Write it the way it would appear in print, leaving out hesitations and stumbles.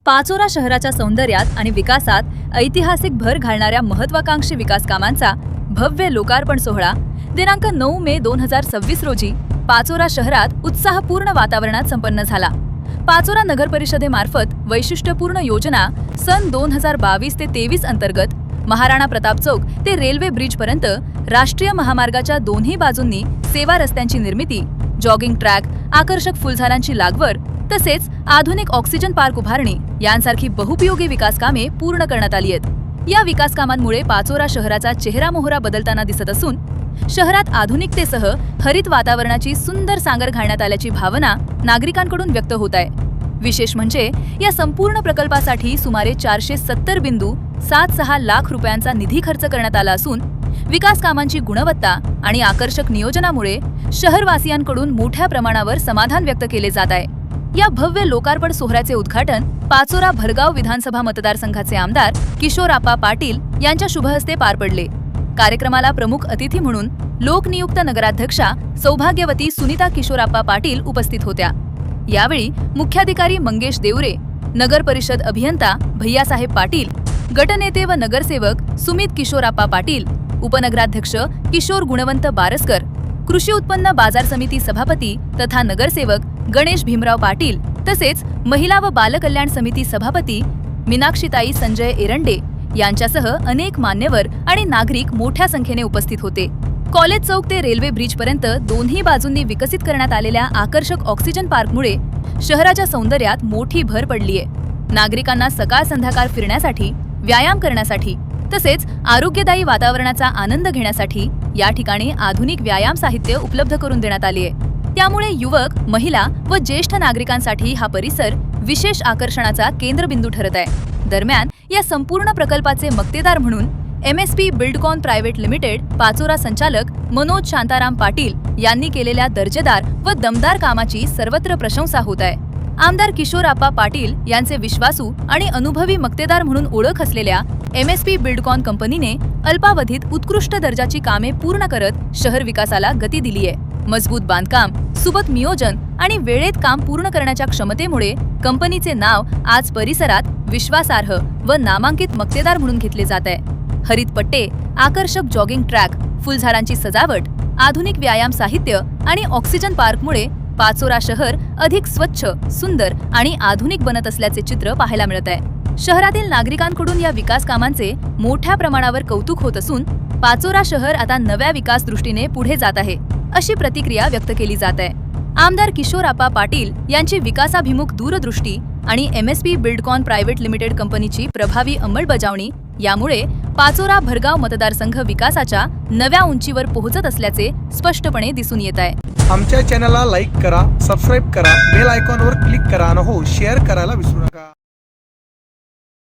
पाचोरा शहराच्या सौंदर्यात आणि विकासात ऐतिहासिक भर घालणाऱ्या महत्त्वाकांक्षी विकास कामांचा भव्य लोकार्पण सोहळा दिनांक 9 मे 2026 रोजी पाचोरा शहरात उत्साहपूर्ण वातावरणात संपन्न झाला। पाचोरा नगर परिषदेमार्फत वैशिष्ट्यपूर्ण योजना सन 2022 ते 23 अंतर्गत महाराणा प्रताप चौक ते रेल्वे ब्रिज पर्यंत राष्ट्रीय महामार्गाच्या दोन्ही बाजूंनी सेवा रस्त्यांची निर्मिती, जॉगिंग ट्रॅक, आकर्षक फुलझाडांची लागवड तसेच आधुनिक ऑक्सिजन पार्क उभारणी यांसारखी बहुपयोगी विकास कामे पूर्ण करण्यात आली आहेत। या विकास कामांमुळे पाचोरा शहराचा चेहरामोहरा बदलताना दिसत असून शहरात आधुनिकतेसह हरित वातावरणाची सुंदर सांगर घालण्यात आल्याची भावना नागरिकांकडून व्यक्त होत आहे। विशेष म्हणजे या संपूर्ण प्रकल्पासाठी सुमारे 470.76 लाख रुपयांचा निधी खर्च करण्यात आला असून विकास कामांची गुणवत्ता आणि आकर्षक नियोजनामुळे शहरवासियांकडून मोठ्या प्रमाणावर समाधान व्यक्त केले जात आहे। या भव्य लोकार्पण सोहळ्याचे उद्घाटन पाचोरा भरगाव विधानसभा मतदारसंघाचे आमदार किशोरप्पा पाटील यांच्या शुभहस्ते पार पडले। कार्यक्रमाला प्रमुख अतिथी म्हणून लोकनियुक्त नगराध्यक्षा सौभाग्यवती सुनीता किशोरप्पा पाटील उपस्थित होत्या। यावेळी मुख्याधिकारी मंगेश देवरे, नगर परिषद अभियंता भैयासाहेब पाटील, गटनेते व नगरसेवक सुमित किशोरप्पा पाटील, उपनगराध्यक्ष किशोर गुणवंत बारसकर, कृषी उत्पन्न बाजार समिती सभापती तथा नगरसेवक गणेश भीमराव पाटील तसेच महिला व बालकल्याण समिती सभापती मीनाक्षीताई संजय एरंडे यांच्यासह अनेक मान्यवर आणि नागरिक मोठ्या संख्येने उपस्थित होते। कॉलेज चौक ते रेल्वे ब्रिज पर्यंत दोन्ही बाजूंनी विकसित करण्यात आलेल्या आकर्षक ऑक्सिजन पार्कमुळे शहराच्या सौंदर्यात मोठी भर पडली आहे। नागरिकांना सकाळ संध्याकाळ फिरण्यासाठी, व्यायाम करण्यासाठी तसेच आरोग्यदायी वातावरणाचा आनंद घेण्यासाठी या ठिकाणी आधुनिक व्यायाम साहित्य उपलब्ध करून देण्यात आले आहे। त्यामुळे युवक, महिला व ज्येष्ठ नागरिकांसाठी हा परिसर विशेष आकर्षणाचा केंद्रबिंदू ठरत आहे। दरम्यान या संपूर्ण प्रकल्पाचे मक्तेदार म्हणून MSP Buildcon private limited Pachora संचालक मनोज शांताराम पाटील यांनी केलेल्या दर्जेदार व दमदार कामाची सर्वत्र प्रशंसा होत आहे। आमदार किशोरप्पा पाटील यांचे विश्वासू आणि अनुभवी मक्तेदार म्हणून ओळख असलेल्या MSP बिल्डकॉन कंपनीने अल्पावधीत उत्कृष्ट दर्जाची कामे पूर्ण करत शहर विकासाला गती दिली आहे। मजबूत बांधकाम, सुबक नियोजन आणि वेळेत काम पूर्ण करण्याच्या क्षमतेमुळे कंपनीचे नाव आज परिसरात विश्वासार्ह व नामांकित मक्तेदार म्हणून घेतले जात आहे। हरित पट्टे, आकर्षक जॉगिंग ट्रॅक, फुलझाडांची सजावट, आधुनिक व्यायाम साहित्य आणि ऑक्सिजन पार्कमुळे पाचोरा शहर अधिक स्वच्छ, सुंदर आणि आधुनिक बनत असल्याचे चित्र पाहायला मिळत आहे। शहरातील नागरिकांकडून या विकास कामांचे मोठ्या प्रमाणावर कौतुक होत असून पाचोरा शहर आता नव्या विकास दृष्टीने पुढे जात आहे अशी प्रतिक्रिया व्यक्त केली जात आहे। आमदार किशोरप्पा पाटील यांची विकासाभिमुख दूरदृष्टी आणि MSP बिल्डकॉन प्रायव्हेट लिमिटेड कंपनीची प्रभावी अंमलबजावणी यामुळे पाचोरा भरगाव मतदारसंघ विकासाच्या नव्या उंचीवर पोहोचत असल्याचे स्पष्टपणे दिसून येत आहे। आमच्या चॅनलला लाईक करा, सबस्क्राईब करा, बेल आयकॉनवर क्लिक करा आणि शेअर करायला विसरू नका।